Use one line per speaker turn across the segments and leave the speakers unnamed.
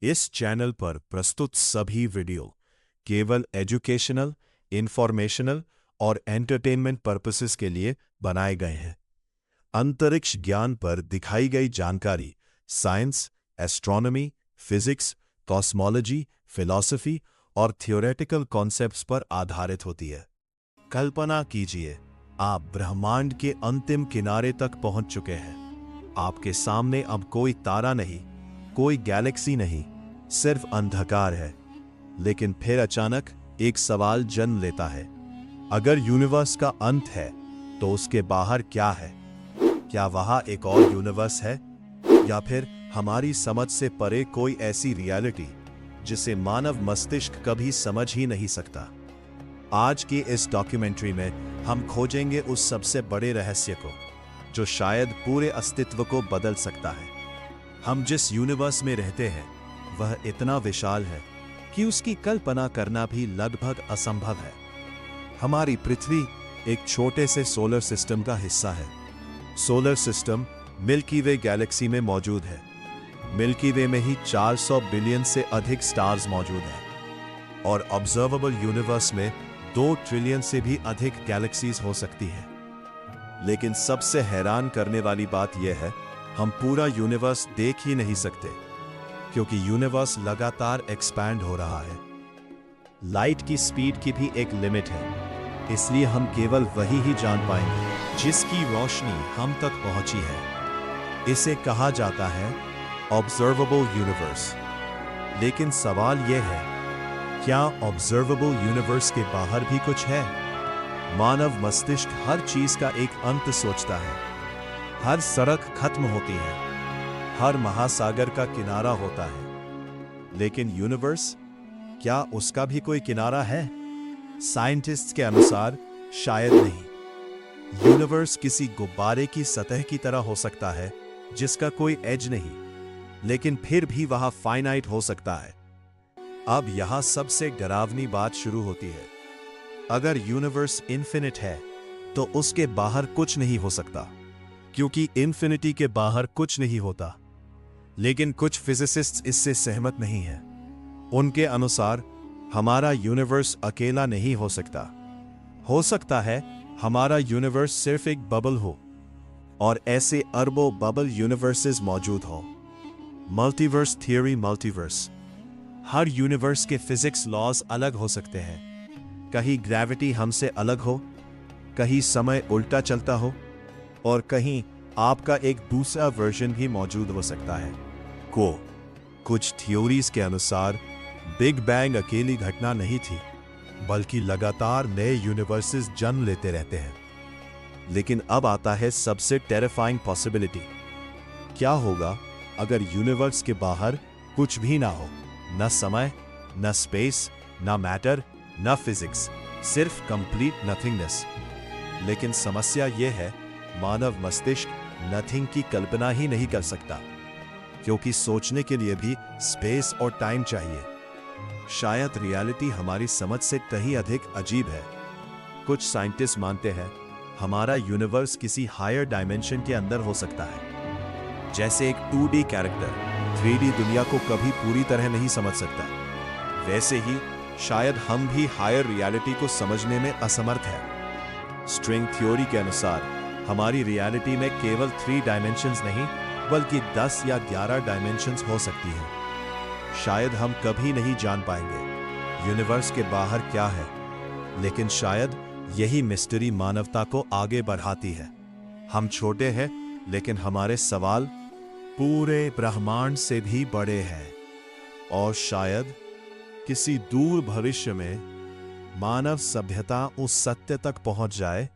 इस चैनल पर प्रस्तुत सभी वीडियो केवल एजुकेशनल, इंफॉर्मेशनल और एंटरटेनमेंट पर्पसेस के लिए बनाए गए हैं। अंतरिक्ष ज्ञान पर दिखाई गई जानकारी science, astronomy, physics, cosmology, philosophy और थियोरेटिकल कॉन्सेप्ट्स पर आधारित होती है। कल्पना कीजिए, आप ब्रह्मांड के अंतिम किनारे तक पहुंच चुके हैं। आपके सामने अब कोई तारा नहीं, कोई गैलेक्सी नहीं, सिर्फ अंधकार है। लेकिन फिर अचानक एक सवाल जन्म लेता है। अगर यूनिवर्स का अंत है तो उसके बाहर क्या है? क्या वहां एक और यूनिवर्स है, या फिर हमारी समझ से परे कोई ऐसी रियलिटी जिसे मानव मस्तिष्क कभी समझ ही नहीं सकता? आज की इस डॉक्यूमेंट्री में हम खोजेंगे उस सबसे बड़े रहस्य को जो शायद पूरे अस्तित्व को बदल सकता है। हम जिस यूनिवर्स में रहते हैं वह इतना विशाल है कि उसकी कल्पना करना भी लगभग असंभव है। हमारी पृथ्वी एक छोटे से सोलर सिस्टम का हिस्सा है। सोलर सिस्टम मिल्की वे गैलेक्सी में मौजूद है। मिल्की वे में ही 400 बिलियन से अधिक स्टार्स मौजूद हैं और ऑब्जर्वेबल यूनिवर्स में 2 ट्रिलियन से भी अधिक गैलेक्सीज हो सकती हैं। लेकिन सबसे हैरान करने वाली बात यह है, हम पूरा यूनिवर्स देख ही नहीं सकते क्योंकि यूनिवर्स लगातार एक्सपैंड हो रहा है। लाइट की स्पीड की भी एक लिमिट है, इसलिए हम केवल वही ही जान पाएंगे जिसकी रोशनी हम तक पहुंची है। इसे कहा जाता है ऑब्जर्वेबल यूनिवर्स। लेकिन सवाल यह है, क्या ऑब्जर्वेबल यूनिवर्स के बाहर भी कुछ है? मानव मस्तिष्क हर चीज का एक अंत सोचता है। हर सड़क खत्म होती है, हर महासागर का किनारा होता है। लेकिन यूनिवर्स, क्या उसका भी कोई किनारा है? साइंटिस्ट्स के अनुसार शायद नहीं। यूनिवर्स किसी गुब्बारे की सतह की तरह हो सकता है जिसका कोई एज नहीं, लेकिन फिर भी वह फाइनाइट हो सकता है। अब यहां सबसे डरावनी बात शुरू होती है। अगर यूनिवर्स इन्फिनिट है तो उसके बाहर कुछ नहीं हो सकता, क्योंकि इन्फिनिटी के बाहर कुछ नहीं होता। लेकिन कुछ फिजिसिस्ट्स इससे सहमत नहीं हैं। उनके अनुसार हमारा यूनिवर्स अकेला नहीं हो सकता। हो सकता है हमारा यूनिवर्स सिर्फ एक बबल हो, और ऐसे अरबों बबल यूनिवर्सेस मौजूद हो। Multiverse theory. मल्टीवर्स, हर यूनिवर्स के फिजिक्स लॉज अलग हो सकते हैं। कहीं ग्रेविटी हमसे अलग हो, कहीं समय उल्टा चलता हो, और कहीं आपका एक दूसरा वर्जन भी मौजूद हो सकता है। कुछ थ्योरीज के अनुसार बिग बैंग अकेली घटना नहीं थी, बल्कि लगातार नए यूनिवर्सेस जन्म लेते रहते हैं। लेकिन अब आता है सबसे टेरिफाइंग पॉसिबिलिटी। क्या होगा अगर यूनिवर्स के बाहर कुछ भी ना हो? न समय, न स्पेस, न मैटर, न फिजिक्स, सिर्फ कंप्लीट नथिंगनेस। लेकिन समस्या यह है, मानव मस्तिष्क नथिंग की कल्पना ही नहीं कर सकता, क्योंकि सोचने के लिए भी स्पेस और टाइम चाहिए। शायद रियलिटी हमारी समझ से कहीं अधिक अजीब है। कुछ साइंटिस्ट मानते हैं हमारा यूनिवर्स किसी हायर डायमेंशन के अंदर हो सकता है। जैसे एक 2D कैरेक्टर 3D दुनिया को कभी पूरी तरह नहीं समझ सकता, वैसे ही शायद हम भी हायर रियलिटी को समझने में असमर्थ हैं। स्ट्रिंग थ्योरी के अनुसार हमारी रियलिटी में केवल 3 डायमेंशंस नहीं, बल्कि 10 या 11 डायमेंशंस हो सकती हैं। शायद हम कभी नहीं जान पाएंगे यूनिवर्स के बाहर क्या है, लेकिन शायद यही मिस्ट्री मानवता को आगे बढ़ाती है। हम छोटे हैं, लेकिन हमारे सवाल पूरे ब्रह्मांड से भी बड़े हैं। और शायद किसी दूर भविष्य में मानव सभ्यता उस सत्य तक पहुंच जाए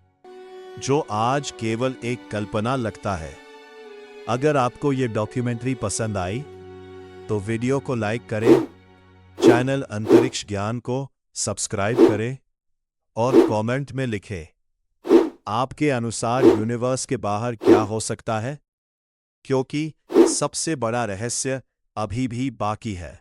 जो आज केवल एक कल्पना लगता है। अगर आपको यह डॉक्यूमेंट्री पसंद आई तो वीडियो को लाइक करें, चैनल अंतरिक्ष ज्ञान को सब्सक्राइब करें और कमेंट में लिखें आपके अनुसार यूनिवर्स के बाहर क्या हो सकता है, क्योंकि सबसे बड़ा रहस्य अभी भी बाकी है।